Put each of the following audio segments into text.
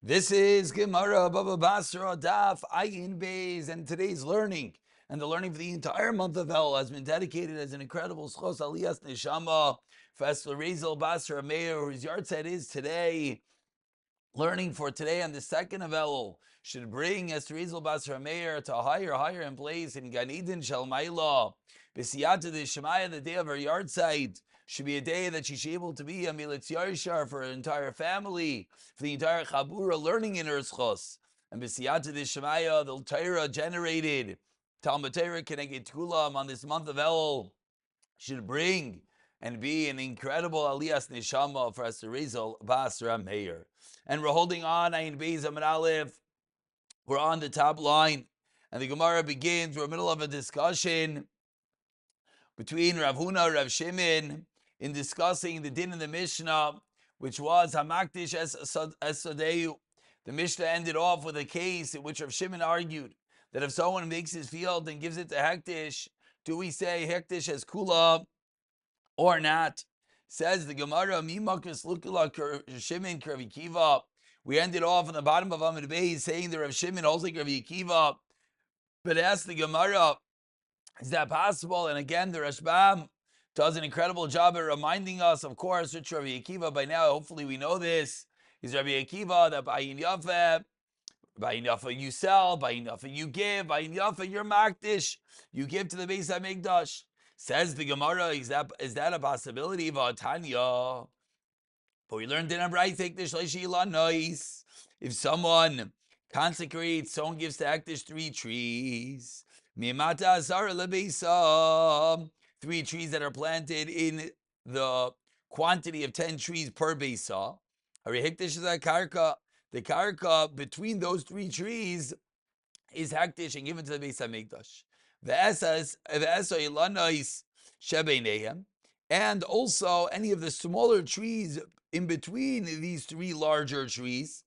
This is Gemara Baba Basra Daf Ayin Beis, and today's learning and the learning for the entire month of Elul has been dedicated as an incredible schos aliyas neshama for Aster Rizal Basra מאיר, whose yahrzeit is today. Learning for today on the second of Elul should bring Aster Rizal Basra מאיר to a higher in place in Gan Eden Shel Maila. B'siyata the Shemaya, the day of her yahrzeit, should be a day that she's able to be a Militz Yarshar for her entire family, for the entire Chabura learning in her schos. And B'siyata the Shemaya, the Torah generated Talmud Torah Keneged Kulam on this month of Elul should bring and be an incredible aliyas neshama for us, Rizal Basra Meir. And we're holding on, Ayin Beis Amud Aleph. We're on the top line, and the Gemara begins. We're in the middle of a discussion between Rav Huna and Rav Shimon in discussing the din in the Mishnah, which was Hamakdish es Sadeu. The Mishnah ended off with a case in which Rav Shimon argued that if someone makes his field and gives it to Hektish, do we say Hektish as Kula or not? Says the Gemara, Mimakus Lukula Shimon Rav Akiva. We ended off on the bottom of Amud Beis saying that Rav Shimon holds like Rav Akiva. But ask the Gemara, is that possible? And again, the Rashbam does an incredible job at reminding us, of course, which Rabbi Akiva, by now, hopefully we know this, is Rabbi Akiva, that Ba'in Yafa you sell, Ba'in Yafa you give, Ba'in Yafa you're makdish, you give to the Beis HaMikdash. Says the Gemara, is that a possibility? V'atanya. But we learned in Abrai, take the Shleishi Ilanois. If someone consecrates, someone gives to Hektish 3 trees, Mimata Asara Lebeisa, 3 trees that are planted in the quantity of 10 trees per Beisa. Hari Hektish is a karka. The karka between those 3 trees is Hektish and given to the Beis HaMikdash. Ve'esa Ilanois Shebeinehem. And also any of the smaller trees in between these 3 larger trees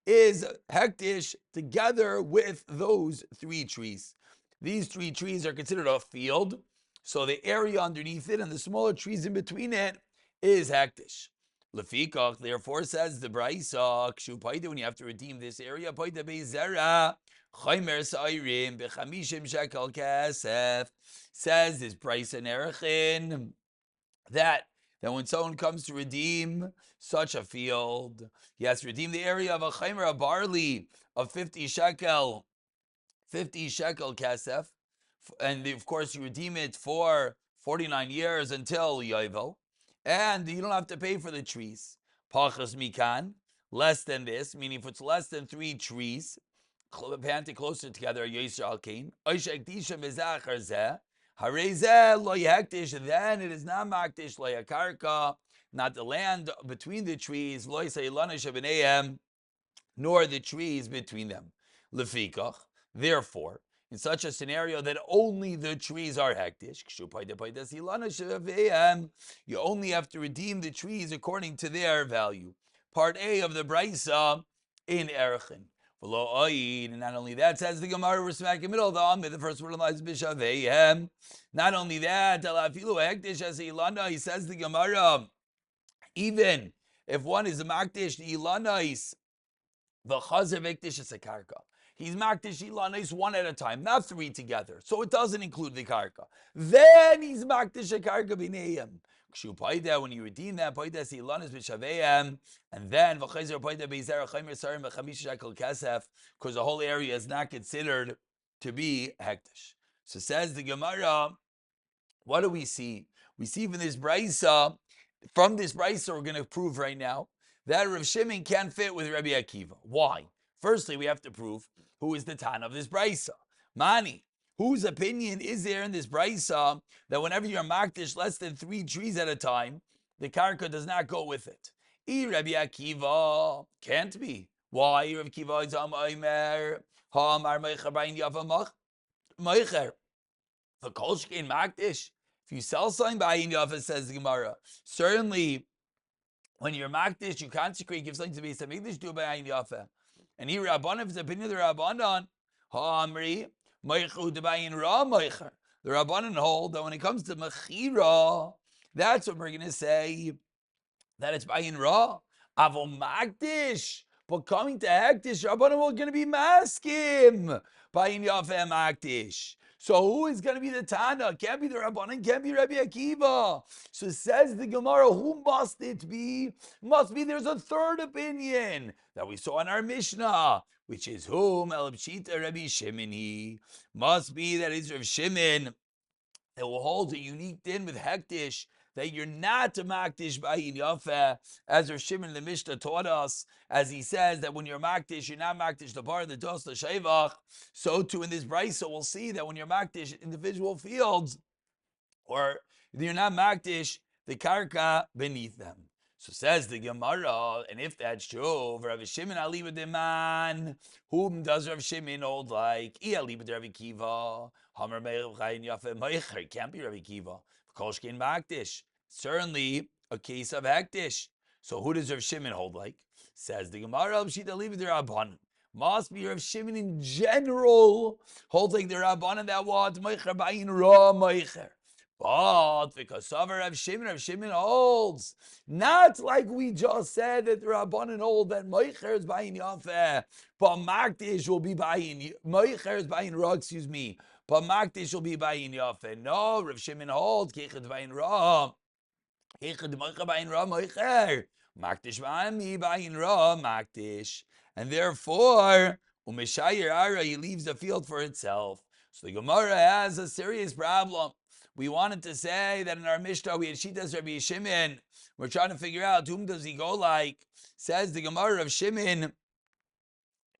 is hektish together with those 3 trees. These 3 trees are considered a field, so the area underneath it and the smaller trees in between it is hektish. Lefikach, therefore, says the Braisa, Kshu when you have to redeem this area, Paida Beizera, Chaimer Sairim, Bechamishim Shekel Kesef, says this Braisa Nerechin, that when someone comes to redeem such a field, he has to redeem the area of a chaimer, a barley of 50 shekel kesef, and of course you redeem it for 49 years until Yovel, and you don't have to pay for the trees. Pachas mikan, less than this, meaning if it's less than 3 trees, planted closer together, Yisra al-Kain, Oishek Disha Mizachar Zeh, Harezel lo yektish, then it is not maktish lo yakarka, not the land between the trees, lo yisaylana shebenehem, nor the trees between them. Lefikach, therefore, in such a scenario that only the trees are hektish, you only have to redeem the trees according to their value. Part A of the Braisa in Erchin. And not only that, says the Gemara, we're smack in the middle of the Amid, the first word lies Bishavehem. Not only that, he says the Gemara, even if one is a Makdish Ilanais, the Chazer Vikdish is a Karka. He's Makdish Ilanais 1 at a time, not 3 together. So it doesn't include the Karka. Then he's Makdish a Karka Bineim. When you redeem that, and then because the whole area is not considered to be hektish. So says the Gemara, what do we see? We see from this brisa we're going to prove right now that Rav Shimon can't fit with Rabbi Akiva. Why? Firstly, we have to prove who is the Tana of this brisa. Mani. Whose opinion is there in this brisa that whenever you're makdish less than 3 trees at a time, the karka does not go with it? Rabbi Akiva can't be. Why? Rabbi Akiva is Amar Meicher Bain Yafa Meicher. The Kolshkin makdish. If you sell something Bain Yafa, says the Gemara, certainly when you're makdish, you consecrate, give something to be Samikdish, do Bain Yafa. And here Rabbanan, if it's the opinion of the Rabbanan, Amri. The Rabbanan hold that when it comes to Mechira, that's what we're going to say, that it's Bayin Ra. Avol Magdish. But coming to Hektish, Rabbanan are going to be maskim by Yafa Maktish. So who is going to be the Tana? Can't be the Rabbanan, can't be Rabbi Akiva. So says the Gemara, who must it be? Must be there's a third opinion that we saw in our Mishnah, which is whom? El Pshita Rabbi Shimon. Must be that it's Rav Shimon that will hold a unique din with Hektish, that you're not a Maktish Ba'in Yafeh, as Rav Shimon the Mishnah taught us, as he says that when you're Maktish, you're not Maktish the bar, the dos, the shevach. So too in this brisa, we'll see that when you're Maktish individual fields, or you're not Maktish the karka beneath them. So says the Gemara, and if that's true, Rav Shimon Ali with the man, whom does Rav Shimon hold like? Ali with Rav Kiva, Hamar Meir Chayin Yafeh Meicher, can't be Rav Kiva. Kolshkin Maktish, certainly a case of Hektish. So who does Rav Shimon hold like? Says the Gemara, Pshita Ali with the Rabbanan. Must be Rav Shimon in general holds like the Rabbanan that what Meicher Bayin Ra Meicher. But because of Rav Shimon holds, not like we just said that the Rabbanan hold that Meicher is buying Yafeh, but Maktish will be buying, Meicher is buying Ra, but Maktish will be buying Yafeh. No, Rav Shimon holds, Kechad buying Ra, Kechad Meicher buying Ra, Meicher, Maktish buying Ra, Maktish. And therefore, Umeshayir Ara, he leaves the field for itself. So the Gemara has a serious problem. We wanted to say that in our Mishnah we had Shitas Rabbi Shimon. We're trying to figure out whom does he go like. Says the Gemara of Shimon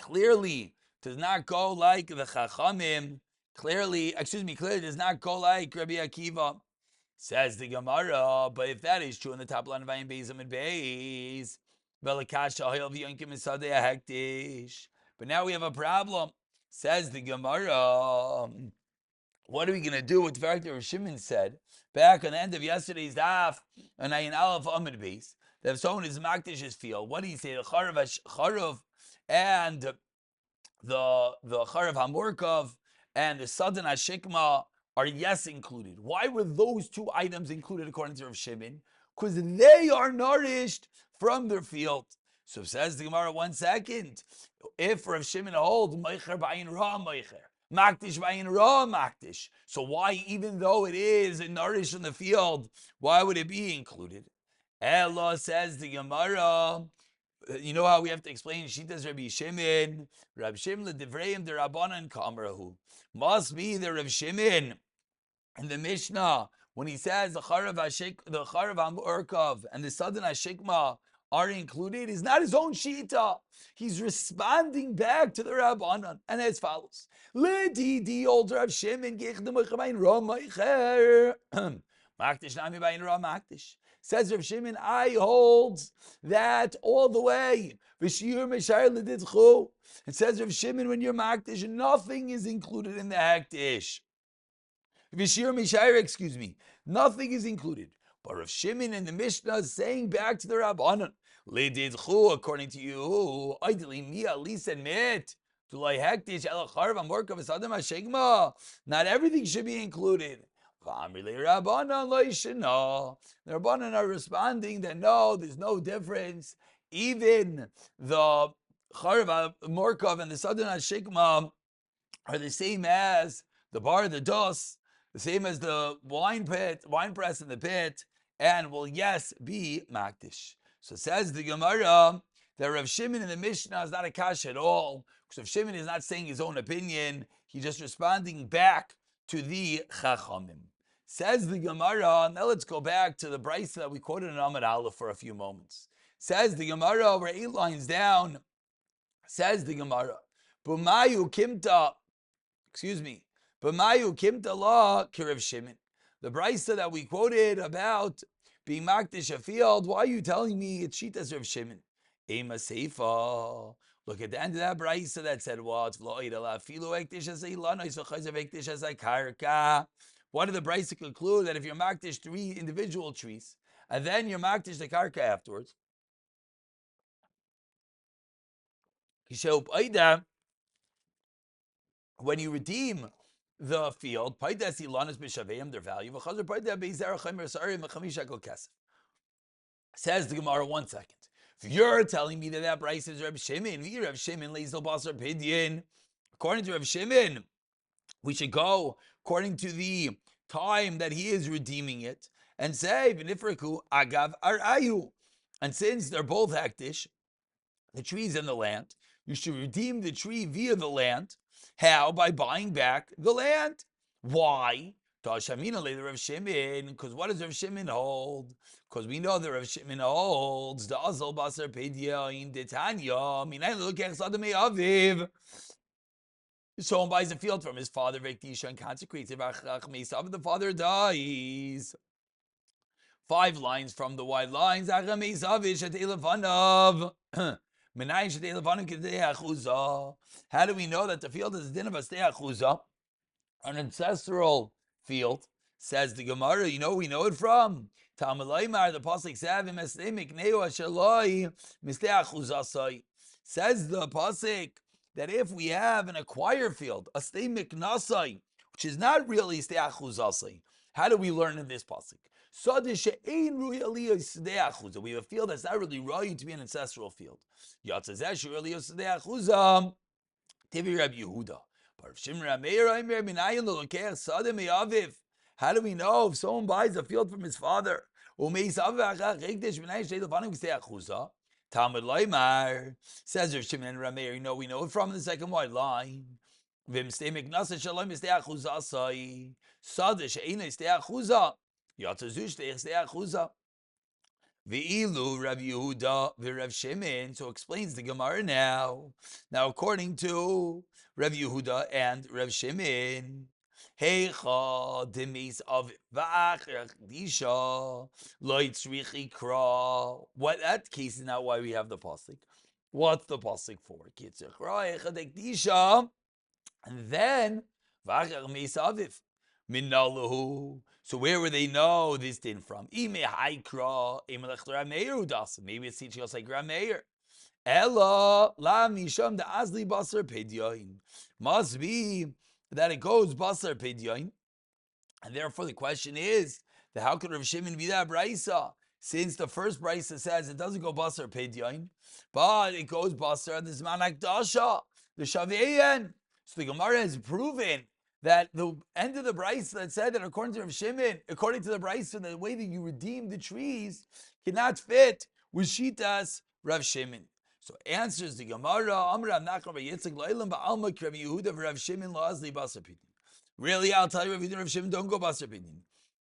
clearly does not go like the Chachamim. Clearly does not go like Rabbi Akiva. Says the Gemara, but if that is true in the top line of Ayin Beizam and Beis, but now we have a problem. Says the Gemara, what are we going to do with the fact that Rav Shimon said back on the end of yesterday's daf on Ayin Aleph Amud Beis that if someone is Makdish's field, what do you say? The Charav and the Charav Hamurkov and the Sadan Hashikma are yes included. Why were those two items included according to Rav Shimon? Because they are nourished from their field. So says the Gemara, 1 second. If Rav Shimon holds Meicher Ba'in Ra Meicher, Maktish Ba'in Ra Maktish, so why, even though it is nourished in the field, why would it be included? Ella, says the Gemara, you know how we have to explain Shitas Rabbi Shimon? Rabbi Shimon L'Divreim D'Rabbanan Kamrahu. Must be the Rav Shimon in the Mishnah when he says the Charav Hamurkov and the Sadan Hashikma are included, is not his own shita. He's responding back to the Rabbanan, and as follows: L'Didi old Rav Shimon Gechdem Ra Meicher Maktish Nami Bayin Ra Maktish. Says Rav Shimon, I hold that all the way. V'shir Meshayir L'Didchu. It says Rav Shimon, when you're Maktish, nothing is included in the Hektish. V'shir Meshayir, nothing is included. But Rav Shimon in the Mishnah is saying back to the Rabbanan, L'Didchu, according to you, Idli Mia Lisa Mit. Not everything should be included. The Rabbanan are responding that no, there's no difference. Even the Charav Morkov and the Sadan Hashikma are the same as the bar, the dos, the same as the wine press and the pit, and will yes be makdish. So says the Gemara that Rav Shimon in the Mishnah is not a kash at all, because Rav Shimon is not saying his own opinion, he's just responding back to the Chachamim. Says the Gemara, now let's go back to the brisa that we quoted in Amud Aleph for a few moments. Says the Gemara, we're 8 lines down. Says the Gemara, B'mayu kimta la k'Rav Shimon. The brisa that we quoted about being makdish a field, why are you telling me it's shitas Rav Shimon? Ema seifa. Look at the end of that brisa that said what? What did the brisa conclude? That if you're makdish 3 individual trees, and then you're makdish the karka afterwards, when you redeem the field, their value. Says the Gemara, 1 second. If you're telling me that that price is Reb Shimon, Reb Shimon Leisel Basar Pidyon. According to Reb Shimon, we should go according to the time that he is redeeming it and say V'nifraku Agav Arayu. And since they're both hektish, the trees and the land, you should redeem the tree via the land. How? By buying back the land. Why? Because what does Rav Shimon hold? Because we know that Rav Shimon holds the Azal Basar Pedyain Detanya Minay Lukech Sadamei Aviv. Someone buys a field from his father, Vektisha, and consecrates it. The father dies. 5 lines from the wide lines. How do we know that the field is a din of a stei achuzah? An ancestral field, says the Gemara. You know, we know it from Talmud the pasuk says the pasuk that if we have an acquired field, a stei miknasai, which is not really stei achuzasai, how do we learn in this pasuk? We have a field that's not really right to be an ancestral field. How do we know if someone buys a field from his father? Talmud Loimar says Rav Shimon and Rameir. We know it from the second white line. Ve'ilu Rav Yehuda v'Rav Shimon. So explains the Gemara now. Now, according to Rav Yehuda and Rav Shimon, Heicha demis of v'acherdisha loitzrichi kra. What that case is not why we have the pasuk. What's the pasuk for? Kitzachra echadekdisha, and then v'acher meis aviv minalahu. So where would they know this din from? Maybe it's teaching us like Rameir. Ella la misham the azli basar pedyain. Must be that it goes basar pedyain, and therefore the question is that how could Rav Shimon be that brisa? Since the first brisa says it doesn't go basar pedyain, but it goes basar the zman hakdasha, the shaveyan. So the Gemara has proven that the end of the brisa that said that according to Rav Shimon, according to the brisa, the way that you redeem the trees cannot fit with shitas Rav Shimon. So answers the Gemara, Amra Nachar Yitzchak Lo'ilam Ba'alma Rav Yehuda Rav Shimon La'azli Basar Pidyon. Really, I'll tell you, Rav Yehuda and Rav Shimon don't go Basar Pidyon.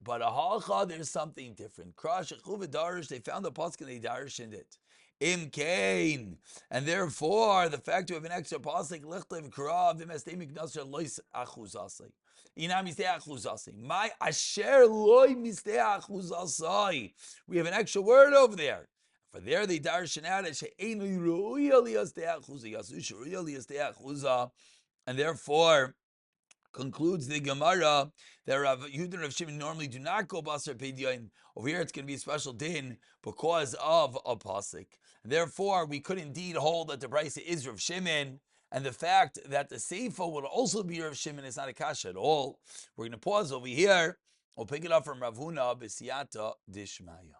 But a halacha, there's something different. Krash Echuv Darish, they found the pasuk and they darished it. Im Kain, and therefore the fact to have an extra pasuk lichlev krav v'mestei miknasher lois achuzasai. Inam mistei achuzasai. My asher loy mistei achuzasai. We have an extra word over there. For there they darshan out as she'enu ruya liyastei achuzah yasu she'ruya liyastei achuzah, and therefore concludes the Gemara that Rav Yehuda and Rav Shimon normally do not go basar pedyain. Over here, it's going to be a special din because of a pasuk. Therefore, we could indeed hold that the brisa is Rav Shimon, and the fact that the seifa would also be Rav Shimon is not a kasha at all. We're going to pause over here. We'll pick it up from Rav Huna b'siyata dishmaya.